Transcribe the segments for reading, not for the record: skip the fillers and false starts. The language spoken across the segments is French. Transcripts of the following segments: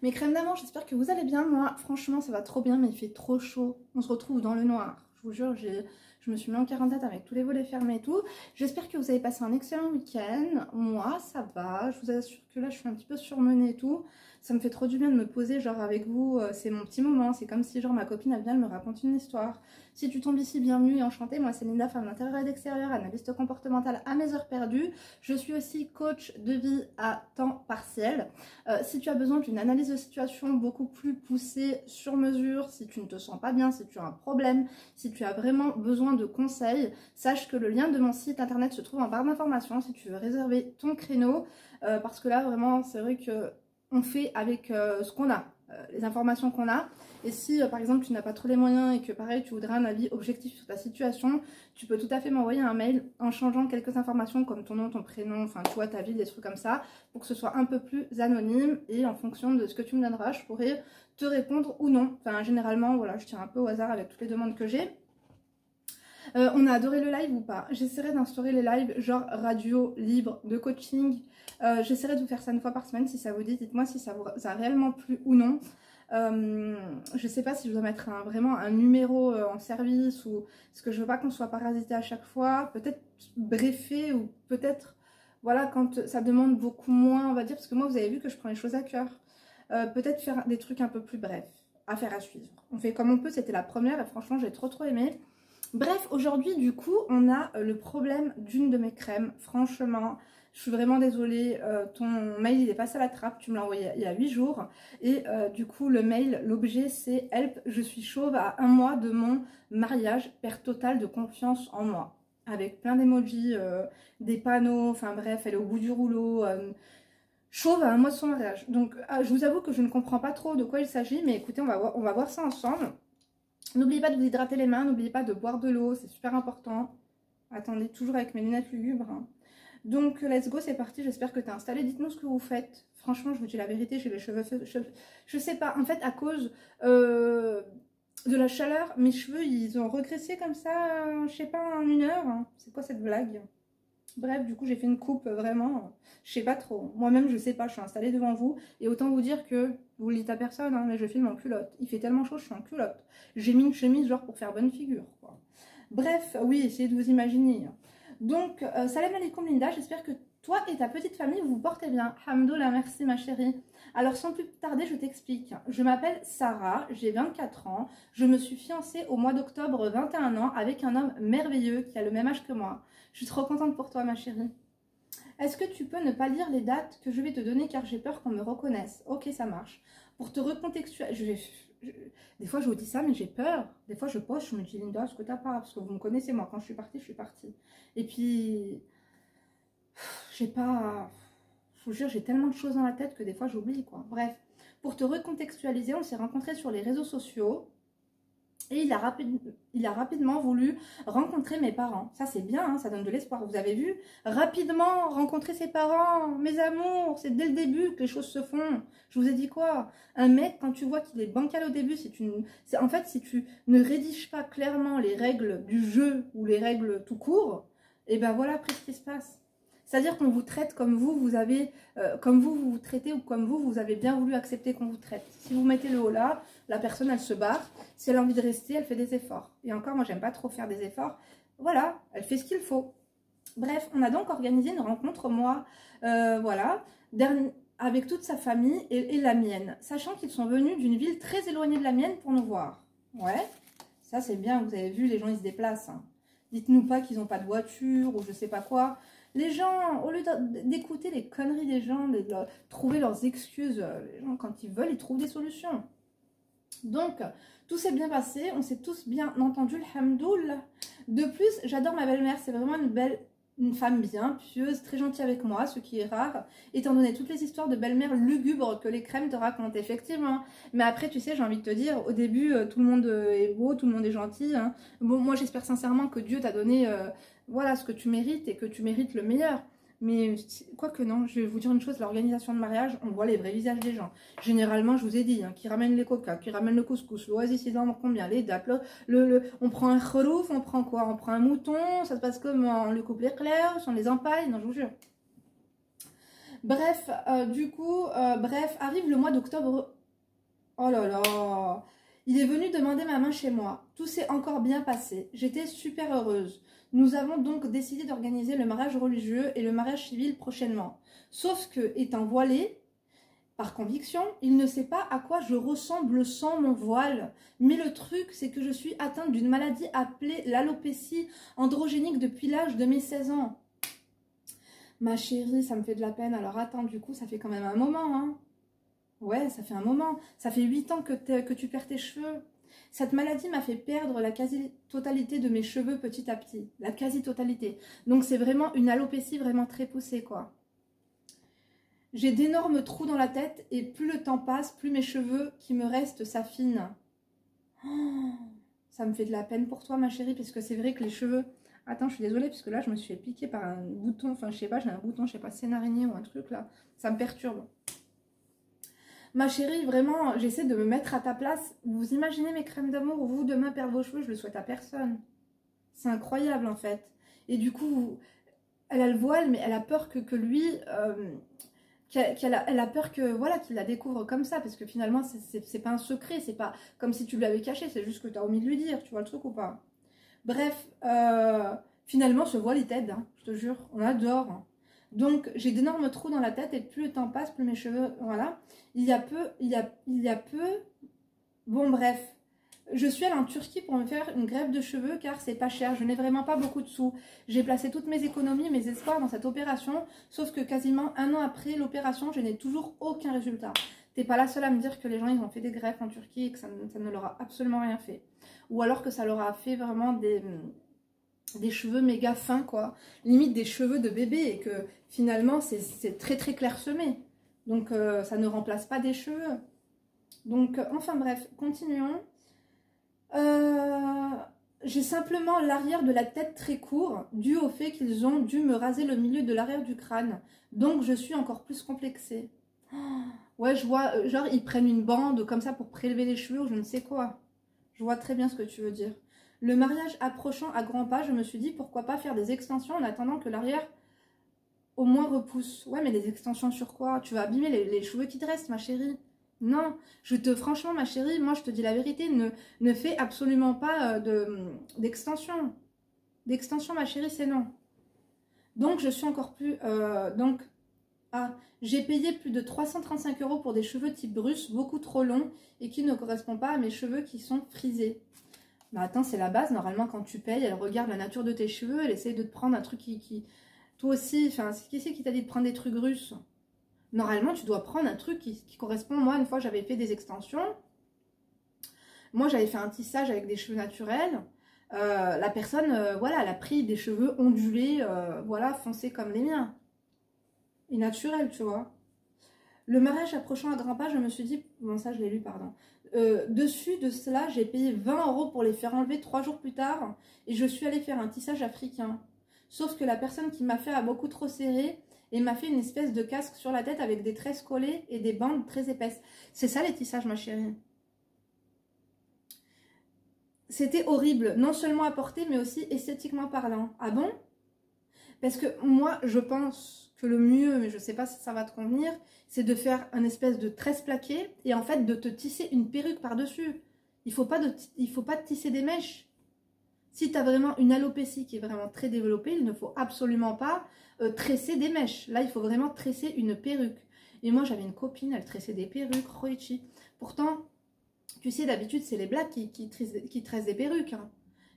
Mes crèmes d'amour, j'espère que vous allez bien. Moi, franchement, ça va trop bien, mais il fait trop chaud. On se retrouve dans le noir. Je vous jure, je me suis mis en quarantaine avec tous les volets fermés et tout. J'espère que vous avez passé un excellent week-end. Moi, ça va. Je vous assure que là, je suis un petit peu surmenée et tout. Ça me fait trop du bien de me poser, genre, avec vous. C'est mon petit moment. C'est comme si, genre, ma copine, elle vient de me raconter une histoire. Si tu tombes ici, bienvenue et enchantée. Moi, c'est Linda, femme d'intérieur et d'extérieur, analyste comportementale à mes heures perdues. Je suis aussi coach de vie à temps partiel. Si tu as besoin d'une analyse de situation beaucoup plus poussée, sur mesure, si tu ne te sens pas bien, si tu as un problème, si tu as vraiment besoin de conseils, sache que le lien de mon site internet se trouve en barre d'informations si tu veux réserver ton créneau. Parce que là, vraiment, c'est vrai qu'on fait avec ce qu'on a, les informations qu'on a. Et si par exemple tu n'as pas trop les moyens et que pareil tu voudrais un avis objectif sur ta situation, tu peux tout à fait m'envoyer un mail en changeant quelques informations comme ton nom, ton prénom, enfin tu vois ta ville, des trucs comme ça, pour que ce soit un peu plus anonyme et en fonction de ce que tu me donneras, je pourrai te répondre ou non. Enfin généralement voilà, je tire un peu au hasard avec toutes les demandes que j'ai. On a adoré le live ou pas? J'essaierai d'instaurer les lives genre radio libre de coaching. J'essaierai de vous faire ça une fois par semaine si ça vous dit. Dites-moi si ça a réellement plu ou non. Je sais pas si je dois mettre vraiment un numéro en service ou parce que je veux pas qu'on soit parasité à chaque fois. Peut-être briefer ou peut-être voilà quand ça demande beaucoup moins on va dire parce que moi vous avez vu que je prends les choses à cœur. Peut-être faire des trucs un peu plus brefs à faire à suivre. On fait comme on peut, c'était la première et franchement j'ai trop aimé. Bref, aujourd'hui, du coup, on a le problème d'une de mes crèmes. Franchement, je suis vraiment désolée. Ton mail, il est passé à la trappe. Tu me l'as envoyé il y a 8 jours. Et du coup, le mail, l'objet, c'est « Help, je suis chauve à 1 mois de mon mariage. Perte totale de confiance en moi. » Avec plein d'emojis, des panneaux. Enfin bref, elle est au bout du rouleau. Chauve à 1 mois de son mariage. Donc, je vous avoue que je ne comprends pas trop de quoi il s'agit. Mais écoutez, on va voir ça ensemble. N'oubliez pas de vous hydrater les mains, n'oubliez pas de boire de l'eau, c'est super important. Attendez, toujours avec mes lunettes lugubres. Hein. Donc, let's go, c'est parti, j'espère que tu es installé. Dites-nous ce que vous faites. Franchement, je vous dis la vérité, j'ai les cheveux... Je sais pas, en fait, à cause de la chaleur, mes cheveux, ils ont régressé comme ça, je sais pas, en 1 heure. Hein. C'est quoi cette blague? Bref, du coup, j'ai fait une coupe vraiment, je sais pas trop. Moi-même, je sais pas, je suis installée devant vous. Et autant vous dire que, vous le dites à personne, hein, mais je filme en culotte. Il fait tellement chaud, je suis en culotte. J'ai mis une chemise genre pour faire bonne figure, quoi. Bref, oui, essayez de vous imaginer. Donc, salam alaikum Linda, j'espère que toi et ta petite famille, vous vous portez bien. Hamdoullah, merci ma chérie. Alors, sans plus tarder, je t'explique. Je m'appelle Sarah, j'ai 24 ans. Je me suis fiancée au mois d'octobre, 21 ans, avec un homme merveilleux qui a le même âge que moi. Je suis trop contente pour toi, ma chérie. Est-ce que tu peux ne pas lire les dates que je vais te donner car j'ai peur qu'on me reconnaisse? Ok, ça marche. Pour te recontextualiser, des fois je vous dis ça, mais j'ai peur. Des fois je poste, je me dis Linda, est-ce que t'as pas? Parce que vous me connaissez, moi, quand je suis partie, je suis partie. Et puis, j'ai pas... Je vous jure, j'ai tellement de choses dans la tête que des fois j'oublie, quoi. Bref, pour te recontextualiser, on s'est rencontrés sur les réseaux sociaux. Et il a rapidement voulu rencontrer mes parents. Ça, c'est bien, hein, ça donne de l'espoir. Vous avez vu? Rapidement rencontrer ses parents. Mes amours, c'est dès le début que les choses se font. Je vous ai dit quoi? Un mec, quand tu vois qu'il est bancal au début, en fait, si tu ne rédiges pas clairement les règles du jeu ou les règles tout court, et ben voilà après ce qui se passe. C'est-à-dire qu'on vous traite comme vous avez, comme vous vous traitez ou comme vous avez bien voulu accepter qu'on vous traite. Si vous mettez le haut là, la personne, elle se barre. Si elle a envie de rester, elle fait des efforts. Et encore, moi, j'aime pas trop faire des efforts. Voilà, elle fait ce qu'il faut. Bref, on a donc organisé une rencontre, moi, voilà, avec toute sa famille et la mienne. Sachant qu'ils sont venus d'une ville très éloignée de la mienne pour nous voir. Ouais, ça c'est bien, vous avez vu, les gens, ils se déplacent. Hein. Dites-nous pas qu'ils n'ont pas de voiture ou je sais pas quoi. Les gens, au lieu d'écouter les conneries des gens, de trouver leurs excuses, les gens, quand ils veulent, ils trouvent des solutions. Donc, tout s'est bien passé, on s'est tous bien entendus, alhamdoulilah. De plus, j'adore ma belle-mère, c'est vraiment une femme bien, pieuse, très gentille avec moi, ce qui est rare, étant donné toutes les histoires de belle-mère lugubres que les crèmes te racontent, effectivement. Mais après, tu sais, j'ai envie de te dire, au début, tout le monde est beau, tout le monde est gentil. Hein. Bon, moi, j'espère sincèrement que Dieu t'a donné voilà, ce que tu mérites et que tu mérites le meilleur. Mais quoi que non, je vais vous dire une chose, l'organisation de mariage, on voit les vrais visages des gens. Généralement, je vous ai dit, hein, qui ramène les coca, qui ramène le couscous, l'oasis, ils en ont combien, les dates, on prend un khrouf, on prend quoi? On prend un mouton, ça se passe comment? On lui coupe les clairs, on les empaille, non, je vous jure. Bref, du coup, bref, arrive le mois d'octobre. Oh là là. Il est venu demander ma main chez moi. Tout s'est encore bien passé. J'étais super heureuse. Nous avons donc décidé d'organiser le mariage religieux et le mariage civil prochainement. Sauf que, étant voilée, par conviction, il ne sait pas à quoi je ressemble sans mon voile. Mais le truc, c'est que je suis atteinte d'une maladie appelée l'alopécie androgénique depuis l'âge de mes 16 ans. Ma chérie, ça me fait de la peine. Alors attends, du coup, ça fait quand même un moment, hein. Ouais, ça fait un moment. Ça fait 8 ans que tu perds tes cheveux. Cette maladie m'a fait perdre la quasi-totalité de mes cheveux petit à petit. La quasi-totalité. Donc c'est vraiment une alopécie vraiment très poussée, quoi. J'ai d'énormes trous dans la tête et plus le temps passe, plus mes cheveux qui me restent s'affinent. Oh, ça me fait de la peine pour toi, ma chérie, parce que c'est vrai que les cheveux... Attends, je suis désolée, parce que là, je me suis fait piquer par un bouton. Enfin, je sais pas, j'ai un bouton, je sais pas, c'est une araignée ou un truc, là. Ça me perturbe. Ma chérie, vraiment, j'essaie de me mettre à ta place. Vous imaginez mes crèmes d'amour, vous, demain, perdre vos cheveux, je le souhaite à personne. C'est incroyable, en fait. Et du coup, elle a le voile, mais elle a peur que lui... elle a peur que voilà qu'il la découvre comme ça, parce que finalement c'est pas un secret, c'est pas comme si tu lui avais caché, c'est juste que tu as omis de lui dire, tu vois le truc ou pas. Bref, finalement ce voile il t'aide, hein, je te jure, on adore. Donc j'ai d'énormes trous dans la tête et plus le temps passe, plus mes cheveux, voilà. Il y a peu, bon bref. Je suis allée en Turquie pour me faire une greffe de cheveux car c'est pas cher, je n'ai vraiment pas beaucoup de sous. J'ai placé toutes mes économies, mes espoirs dans cette opération, sauf que quasiment un an après l'opération, je n'ai toujours aucun résultat. T'es pas la seule à me dire que les gens ils ont fait des greffes en Turquie et que ça ne leur a absolument rien fait. Ou alors que ça leur a fait vraiment des cheveux méga fins quoi, limite des cheveux de bébé et que finalement c'est très très clairsemé. Donc ça ne remplace pas des cheveux. Donc enfin bref, continuons. J'ai simplement l'arrière de la tête très court, dû au fait qu'ils ont dû me raser le milieu de l'arrière du crâne. Donc je suis encore plus complexée. Oh, ouais, je vois, genre ils prennent une bande comme ça pour prélever les cheveux ou je ne sais quoi. Je vois très bien ce que tu veux dire. Le mariage approchant à grands pas, je me suis dit pourquoi pas faire des extensions en attendant que l'arrière au moins repousse. Ouais, mais des extensions sur quoi? Tu vas abîmer les cheveux qui te restent, ma chérie. Non, franchement, ma chérie, moi je te dis la vérité, ne fais absolument pas d'extension. D'extension, ma chérie, c'est non. Donc, je suis encore plus... j'ai payé plus de 335 € pour des cheveux type Bruce, beaucoup trop longs et qui ne correspondent pas à mes cheveux qui sont frisés. Bah attends, c'est la base, normalement quand tu payes, elle regarde la nature de tes cheveux, elle essaye de te prendre un truc qui... Toi aussi, enfin, qui c'est qui t'a dit de prendre des trucs russes? Normalement, tu dois prendre un truc qui correspond. Moi, une fois, j'avais fait des extensions. Moi, j'avais fait un tissage avec des cheveux naturels. La personne, voilà, elle a pris des cheveux ondulés, voilà, foncés comme les miens. Et naturels, tu vois. Le mariage approchant à grands pas, je me suis dit... Bon, ça, je l'ai lu, pardon. Dessus de cela, j'ai payé 20 € pour les faire enlever 3 jours plus tard. Et je suis allée faire un tissage africain. Sauf que la personne qui m'a fait a beaucoup trop serré... Et m'a fait une espèce de casque sur la tête avec des tresses collées et des bandes très épaisses. C'est ça les tissages, ma chérie. C'était horrible, non seulement à porter, mais aussi esthétiquement parlant. Ah bon? Parce que moi, je pense que le mieux, mais je sais pas si ça va te convenir, c'est de faire un espèce de tresse plaquée et en fait de te tisser une perruque par-dessus. Il faut pas te tisser des mèches. Si tu as vraiment une alopécie qui est vraiment très développée, il ne faut absolument pas tresser des mèches. Là, il faut vraiment tresser une perruque. Et moi, j'avais une copine, elle tressait des perruques, Roichi. Pourtant, tu sais, d'habitude, c'est les blacks qui tressent des perruques. Hein.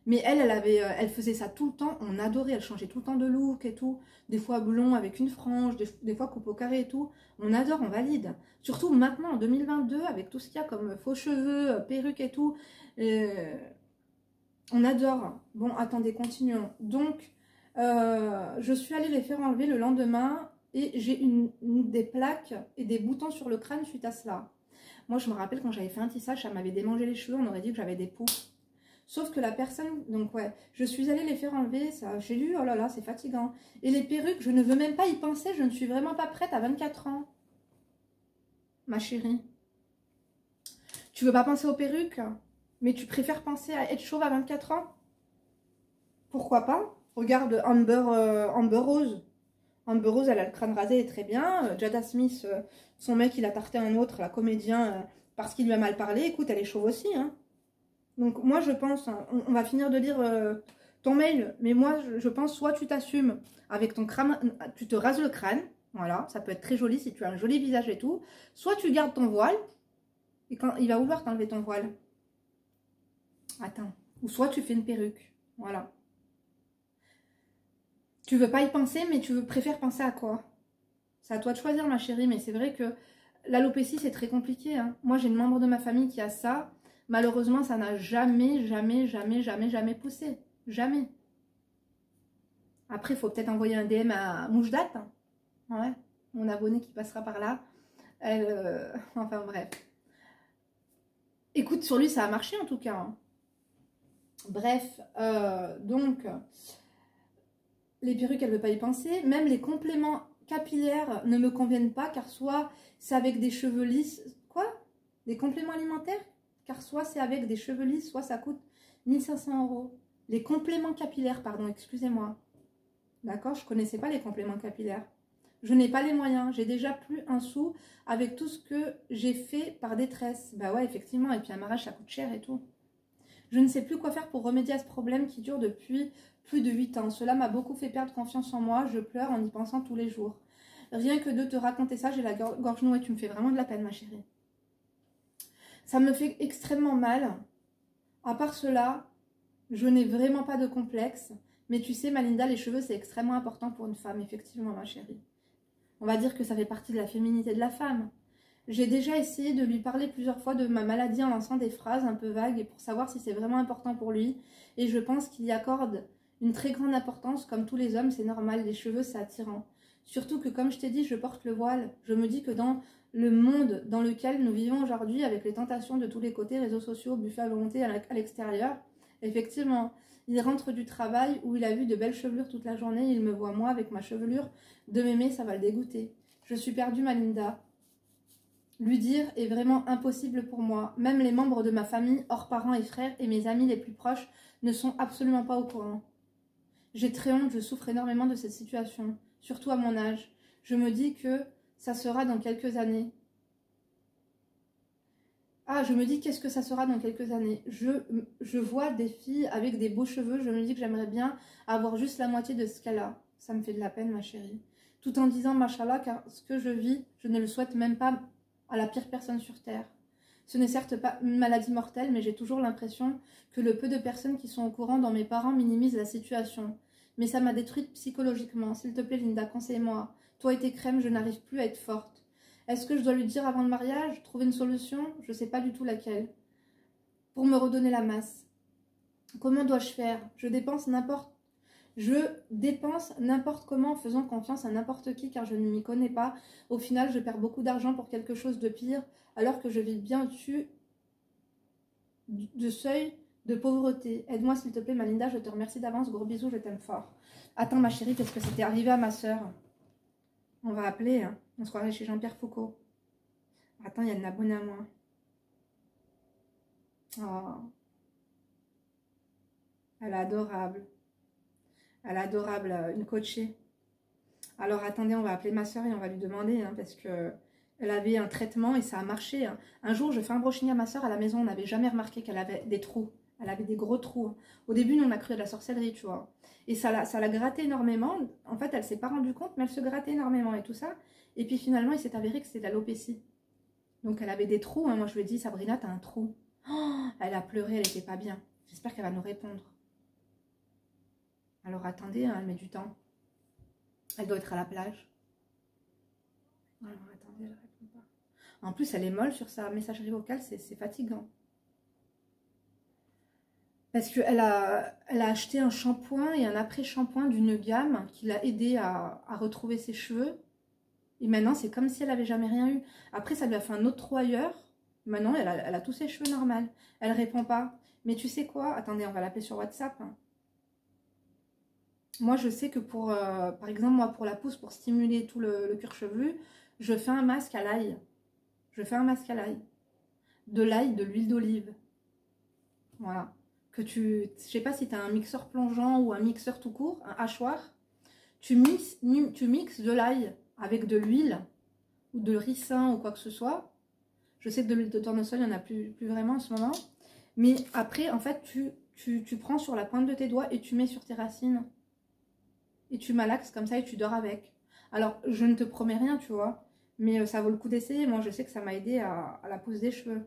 Mais elle faisait ça tout le temps. On adorait, elle changeait tout le temps de look et tout. Des fois blond avec une frange, des fois coupe au carré et tout. On adore, on valide. Surtout maintenant, en 2022, avec tout ce qu'il y a comme faux cheveux, perruques et tout. On adore. Bon, attendez, continuons. Donc, je suis allée les faire enlever le lendemain et j'ai des plaques et des boutons sur le crâne suite à cela. Moi, je me rappelle quand j'avais fait un tissage, ça m'avait démangé les cheveux, on aurait dit que j'avais des poux. Sauf que la personne, donc ouais, je suis allée les faire enlever, ça, j'ai lu, oh là là, c'est fatigant. Et les perruques, je ne veux même pas y penser, je ne suis vraiment pas prête à 24 ans. Ma chérie. Tu veux pas penser aux perruques? Mais tu préfères penser à être chauve à 24 ans? Pourquoi pas? Regarde Amber Rose. Amber Rose, elle a le crâne rasé et très bien. Jada Smith, son mec, il a tarté un autre, la comédien, parce qu'il lui a mal parlé. Écoute, elle est chauve aussi. Hein. Donc moi, je pense, hein, on va finir de lire ton mail, mais moi, je pense, soit tu t'assumes avec ton crâne, tu te rases le crâne, voilà, ça peut être très joli si tu as un joli visage et tout, soit tu gardes ton voile, et quand il va vouloir t'enlever ton voile. Attends. Ou soit tu fais une perruque, voilà. Tu veux pas y penser, mais tu préfères penser à quoi? C'est à toi de choisir, ma chérie, mais c'est vrai que l'alopécie, c'est très compliqué. Hein. Moi, j'ai une membre de ma famille qui a ça. Malheureusement, ça n'a jamais, jamais, jamais, jamais, jamais poussé. Jamais. Après, il faut peut-être envoyer un DM à Moujdat. Hein. Ouais, mon abonné qui passera par là. Enfin, bref. Écoute, sur lui, ça a marché en tout cas. Hein. Bref, donc, les perruques, elle ne veut pas y penser. Même les compléments capillaires ne me conviennent pas, car soit c'est avec des cheveux lisses. Quoi? Des compléments alimentaires? Car soit c'est avec des cheveux lisses, soit ça coûte 1500 €. Les compléments capillaires, pardon, excusez-moi. D'accord? Je ne connaissais pas les compléments capillaires. Je n'ai pas les moyens. J'ai déjà plus un sou avec tout ce que j'ai fait par détresse. Bah ouais, effectivement. Et puis un mariage, ça coûte cher et tout. Je ne sais plus quoi faire pour remédier à ce problème qui dure depuis plus de 8 ans. Cela m'a beaucoup fait perdre confiance en moi. Je pleure en y pensant tous les jours. Rien que de te raconter ça, j'ai la gorge nouée. Tu me fais vraiment de la peine, ma chérie. Ça me fait extrêmement mal. À part cela, je n'ai vraiment pas de complexe. Mais tu sais, Malinda, les cheveux, c'est extrêmement important pour une femme, effectivement, ma chérie. On va dire que ça fait partie de la féminité de la femme. J'ai déjà essayé de lui parler plusieurs fois de ma maladie en lançant des phrases un peu vagues pour savoir si c'est vraiment important pour lui. Et je pense qu'il y accorde une très grande importance. Comme tous les hommes, c'est normal, les cheveux, c'est attirant. Surtout que, comme je t'ai dit, je porte le voile. Je me dis que dans le monde dans lequel nous vivons aujourd'hui, avec les tentations de tous les côtés, réseaux sociaux, buffet à volonté à l'extérieur, effectivement, il rentre du travail où il a vu de belles chevelures toute la journée, il me voit moi avec ma chevelure de mémé, ça va le dégoûter. Je suis perdue, Malinda. Lui dire est vraiment impossible pour moi. Même les membres de ma famille, hors parents et frères, et mes amis les plus proches, ne sont absolument pas au courant. J'ai très honte, je souffre énormément de cette situation, surtout à mon âge. Je me dis que ça sera dans quelques années. Ah, je me dis qu'est-ce que ça sera dans quelques années. Je vois des filles avec des beaux cheveux, je me dis que j'aimerais bien avoir juste la moitié de ce qu'elle a. Ça me fait de la peine, ma chérie. Tout en disant, machallah, car ce que je vis, je ne le souhaite même pas à la pire personne sur Terre. Ce n'est certes pas une maladie mortelle, mais j'ai toujours l'impression que le peu de personnes qui sont au courant dans mes parents minimisent la situation. Mais ça m'a détruite psychologiquement. S'il te plaît, Linda, conseille-moi. Toi et tes crèmes, je n'arrive plus à être forte. Est-ce que je dois lui dire avant le mariage? Trouver une solution? Je ne sais pas du tout laquelle. Pour me redonner la masse. Comment dois-je faire? Je dépense n'importe comment en faisant confiance à n'importe qui car je ne m'y connais pas. Au final, je perds beaucoup d'argent pour quelque chose de pire alors que je vis bien au-dessus de seuil de pauvreté. Aide-moi s'il te plaît, Malinda, je te remercie d'avance. Gros bisous, je t'aime fort. Attends, ma chérie, qu'est-ce que c'était arrivé à ma soeur? On va appeler, hein. On se croirait chez Jean-Pierre Foucault. Attends, il y a une abonnée à moi. Oh. Elle est adorable. Elle est adorable, une coachée. Alors attendez, on va appeler ma soeur et on va lui demander, hein, parce que elle avait un traitement et ça a marché. Hein. Un jour, je fais un brushing à ma soeur à la maison, on n'avait jamais remarqué qu'elle avait des trous. Elle avait des gros trous. Hein. Au début, nous, on a cru de la sorcellerie, tu vois. Et ça l'a gratté énormément. En fait, elle s'est pas rendue compte, mais elle se grattait énormément et tout ça. Et puis finalement, il s'est avéré que c'était de l'alopécie. Donc elle avait des trous. Hein. Moi, je lui ai dit, Sabrina, t'as un trou. Oh, elle a pleuré, elle n'était pas bien. J'espère qu'elle va nous répondre. Alors attendez, hein, elle met du temps. Elle doit être à la plage. Alors attendez, elle répond pas. En plus, elle est molle sur sa messagerie vocale, c'est fatigant. Parce qu'elle elle a acheté un shampoing et un après-shampoing d'une gamme qui l'a aidé à retrouver ses cheveux. Et maintenant, c'est comme si elle n'avait jamais rien eu. Après, ça lui a fait un autre trou ailleurs. Maintenant, elle a tous ses cheveux normaux. Elle répond pas. Mais tu sais quoi? Attendez, on va l'appeler sur WhatsApp. Hein. Moi, je sais que par exemple, moi, pour la pousse, pour stimuler tout le cuir chevelu, je fais un masque à l'ail. Je fais un masque à l'ail. De l'ail, de l'huile d'olive. Voilà. Je sais pas si tu as un mixeur plongeant ou un mixeur tout court, un hachoir. tu mixes de l'ail avec de l'huile ou de ricin ou quoi que ce soit. Je sais que de l'huile de tournesol, il n'y en a plus vraiment en ce moment. Mais après, en fait, tu prends sur la pointe de tes doigts et tu mets sur tes racines. Et tu malaxes comme ça et tu dors avec. Alors, je ne te promets rien, tu vois. Mais ça vaut le coup d'essayer. Moi, je sais que ça m'a aidé à la pose des cheveux.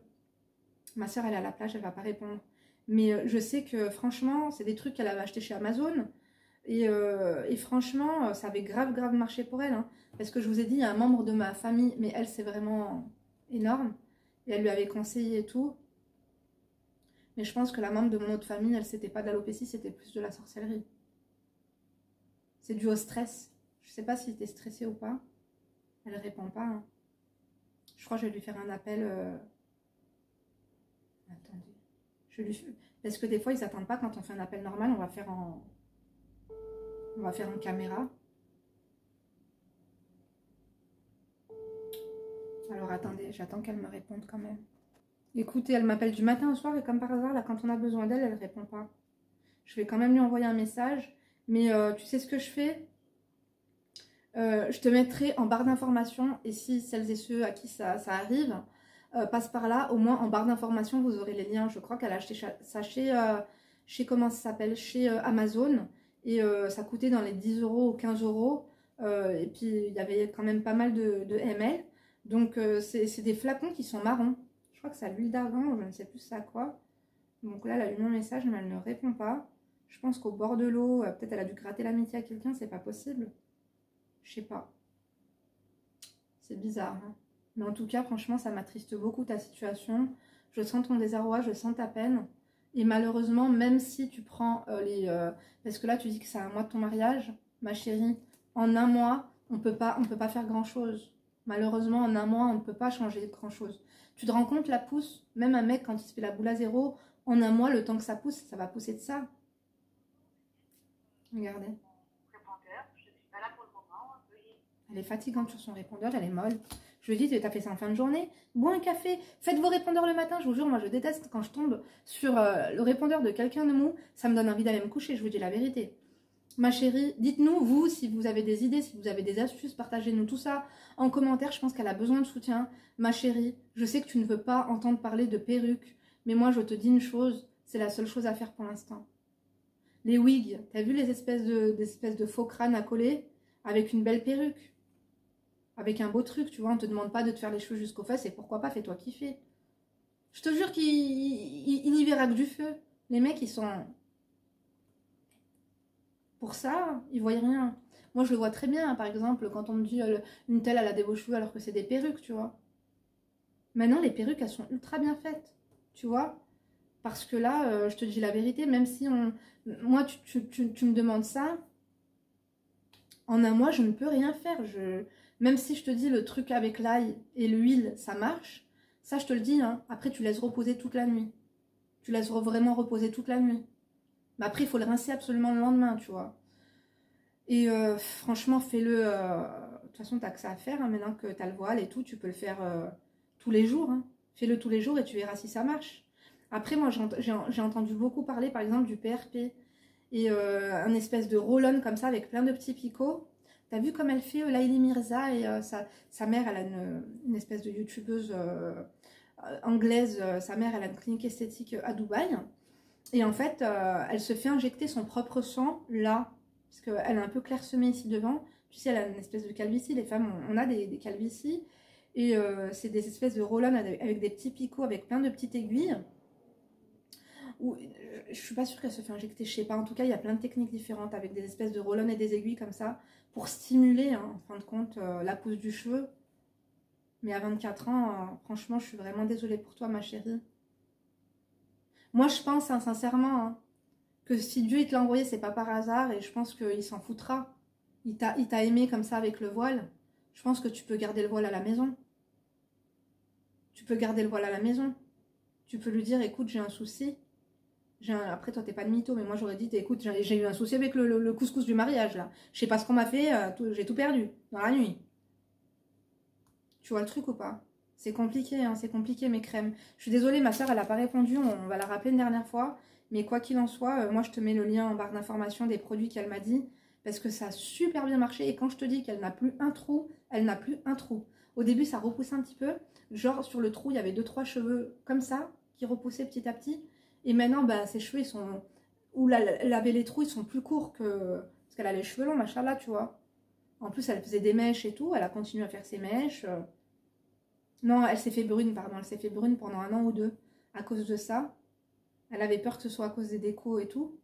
Ma soeur, elle est à la plage, elle va pas répondre. Mais je sais que, franchement, c'est des trucs qu'elle avait achetés chez Amazon. Et franchement, ça avait grave marché pour elle. Hein. Parce que je vous ai dit, il y a un membre de ma famille, mais elle, c'est vraiment énorme. Et elle lui avait conseillé et tout. Mais je pense que la membre de mon autre famille, elle, c'était pas de l'alopécie, c'était plus de la sorcellerie. C'est dû au stress. Je sais pas si t'es stressée ou pas. Elle répond pas. Hein. Je crois que je vais lui faire un appel. Attendez. Je lui... Parce que des fois, ils n'attendent pas quand on fait un appel normal. On va faire en caméra. Alors attendez, j'attends qu'elle me réponde quand même. Écoutez, elle m'appelle du matin au soir et comme par hasard, là, quand on a besoin d'elle, elle répond pas. Je vais quand même lui envoyer un message. Mais tu sais ce que je fais? Je te mettrai en barre d'informations et si celles et ceux à qui ça arrive passent par là, au moins en barre d'informations vous aurez les liens. Je crois qu'elle a acheté ça chez comment ça s'appelle, chez Amazon et ça coûtait dans les 10 € ou 15 €. Et puis il y avait quand même pas mal de ml. Donc c'est des flacons qui sont marrons. Je crois que c'est à l'huile d'argan, je ne sais plus c'est à quoi. Donc là elle a lu mon message mais elle ne répond pas. Je pense qu'au bord de l'eau, peut-être elle a dû gratter l'amitié à quelqu'un, c'est pas possible. Je sais pas. C'est bizarre. Hein. Mais en tout cas, franchement, ça m'attriste beaucoup ta situation. Je sens ton désarroi, je sens ta peine. Et malheureusement, même si tu prends parce que là, tu dis que c'est un mois de ton mariage, ma chérie. En un mois, on peut pas faire grand-chose. Malheureusement, en un mois, on ne peut pas changer grand-chose. Tu te rends compte, la pousse, même un mec, quand il se fait la boule à zéro, en un mois, le temps que ça pousse, ça va pousser de ça. Regardez. Elle est fatigante sur son répondeur, elle est molle. Je lui dis, t'as fait ça en fin de journée. Bois un café, faites vos répondeurs le matin. Je vous jure, moi je déteste quand je tombe sur le répondeur de quelqu'un de mou. Ça me donne envie d'aller me coucher, je vous dis la vérité. Ma chérie, dites-nous, vous, si vous avez des idées, si vous avez des astuces, partagez-nous tout ça en commentaire. Je pense qu'elle a besoin de soutien. Ma chérie, je sais que tu ne veux pas entendre parler de perruques, mais moi je te dis une chose, c'est la seule chose à faire pour l'instant. Les wigs, t'as vu les espèces de faux crânes à coller avec une belle perruque? Avec un beau truc, tu vois, on te demande pas de te faire les cheveux jusqu'aux fesses et pourquoi pas, fais-toi kiffer. Je te jure qu'il n'y verra que du feu. Les mecs, ils sont... Pour ça, ils voient rien. Moi, je le vois très bien, hein, par exemple, quand on me dit une telle, elle a des beaux cheveux alors que c'est des perruques, tu vois. Maintenant, les perruques, elles sont ultra bien faites, tu vois. Parce que là, je te dis la vérité, même si on... Moi, tu me demandes ça, en un mois, je ne peux rien faire. Même si je te dis le truc avec l'ail et l'huile, ça marche, ça je te le dis, hein. Après tu laisses reposer toute la nuit. Tu laisses vraiment reposer toute la nuit. Mais après, il faut le rincer absolument le lendemain, tu vois. Et franchement, fais-le... De toute façon, tu as que ça à faire, hein, maintenant que tu as le voile et tout, tu peux le faire tous les jours. Hein. Fais-le tous les jours et tu verras si ça marche. Après, moi, j'ai entendu beaucoup parler, par exemple, du PRP. Et un espèce de roll-on comme ça, avec plein de petits picots. T'as vu comme elle fait Laïli Mirza et sa mère, elle a une espèce de youtubeuse anglaise. Sa mère, elle a une clinique esthétique à Dubaï. Et en fait, elle se fait injecter son propre sang là. Parce qu'elle est un peu clairsemée ici devant. Tu sais, elle a une espèce de calvitie. Les femmes, on a des calvities. Et c'est des espèces de roll-on avec des petits picots, avec plein de petites aiguilles. Ou, je suis pas sûre qu'elle se fait injecter, je sais pas. En tout cas, il y a plein de techniques différentes avec des espèces de roll-on et des aiguilles comme ça pour stimuler, hein, en fin de compte, la pousse du cheveu. Mais à 24 ans, franchement, je suis vraiment désolée pour toi, ma chérie. Moi, je pense, hein, sincèrement, hein, que si Dieu il te l'a envoyé, c'est pas par hasard et je pense qu'il s'en foutra. Il t'a aimé comme ça avec le voile. Je pense que tu peux garder le voile à la maison. Tu peux garder le voile à la maison. Tu peux lui dire, écoute, j'ai un souci. Après, toi, t'es pas de mytho, mais moi, j'aurais dit, écoute, j'ai eu un souci avec le couscous du mariage, là. Je sais pas ce qu'on m'a fait, j'ai tout perdu dans la nuit. Tu vois le truc ou pas? C'est compliqué, hein, c'est compliqué, mes crèmes. Je suis désolée, ma soeur, elle a pas répondu, on va la rappeler une dernière fois. Mais quoi qu'il en soit, moi, je te mets le lien en barre d'information des produits qu'elle m'a dit. parce que ça a super bien marché. Et quand je te dis qu'elle n'a plus un trou, elle n'a plus un trou. Au début, ça repoussait un petit peu. Genre, sur le trou, il y avait 2-3 cheveux comme ça, qui repoussaient petit à petit. Et maintenant, bah, ses cheveux, ils sont... Où elle avait les trous, ils sont plus courts que... Parce qu'elle a les cheveux longs, machallah, tu vois. En plus, elle faisait des mèches et tout. Elle a continué à faire ses mèches. Non, elle s'est fait brune, pardon. Elle s'est fait brune pendant 1 an ou 2 à cause de ça. Elle avait peur que ce soit à cause des décos et tout.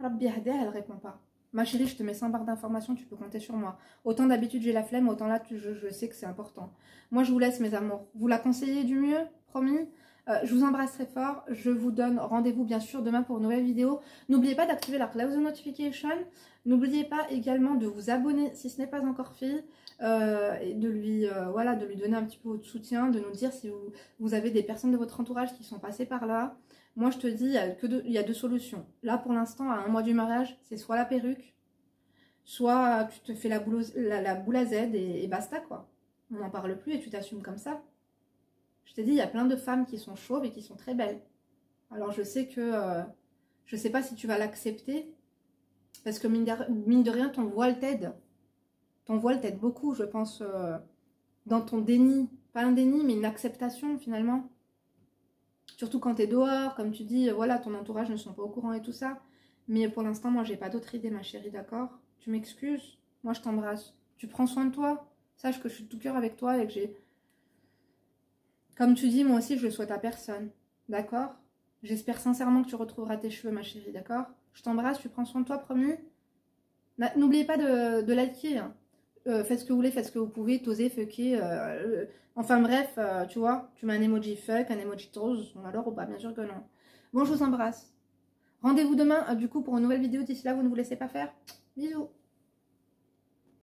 Rabbi Hadeh, elle répond pas. Ma chérie, je te mets 100 barres d'informations, tu peux compter sur moi. Autant d'habitude j'ai la flemme, autant là je sais que c'est important. Moi je vous laisse mes amours. Vous la conseillez du mieux, promis. Je vous embrasse très fort. Je vous donne rendez-vous bien sûr demain pour une nouvelle vidéo. N'oubliez pas d'activer la cloud de notification. N'oubliez pas également de vous abonner si ce n'est pas encore fait. Et de lui, voilà, de lui donner un petit peu de soutien, de nous dire si vous avez des personnes de votre entourage qui sont passées par là. Moi, je te dis, il y a 2 solutions. Là, pour l'instant, à 1 mois du mariage, c'est soit la perruque, soit tu te fais la boule à Z et basta, quoi. On n'en parle plus et tu t'assumes comme ça. Je t'ai dit, il y a plein de femmes qui sont chauves et qui sont très belles. Alors, je sais que... je sais pas si tu vas l'accepter, parce que mine de rien, ton voile t'aide. Ton voile t'aide beaucoup, je pense, dans ton déni. Pas un déni, mais une acceptation, finalement. Surtout quand tu es dehors, comme tu dis, voilà, ton entourage ne sont pas au courant et tout ça. Mais pour l'instant, moi, j'ai pas d'autre idée, ma chérie, d'accord? Tu m'excuses? Moi, je t'embrasse. Tu prends soin de toi. Sache que je suis de tout cœur avec toi et que j'ai... Comme tu dis, moi aussi, je le souhaite à personne. D'accord? J'espère sincèrement que tu retrouveras tes cheveux, ma chérie, d'accord? Je t'embrasse, tu prends soin de toi, promis? N'oubliez pas de liker, hein. Faites ce que vous voulez, faites ce que vous pouvez, tosez, fucker, enfin bref, tu vois, tu mets un emoji fuck, un emoji tose, alors ou pas, bien sûr que non. Bon, je vous embrasse. Rendez-vous demain, du coup, pour une nouvelle vidéo. D'ici là, vous ne vous laissez pas faire. Bisous.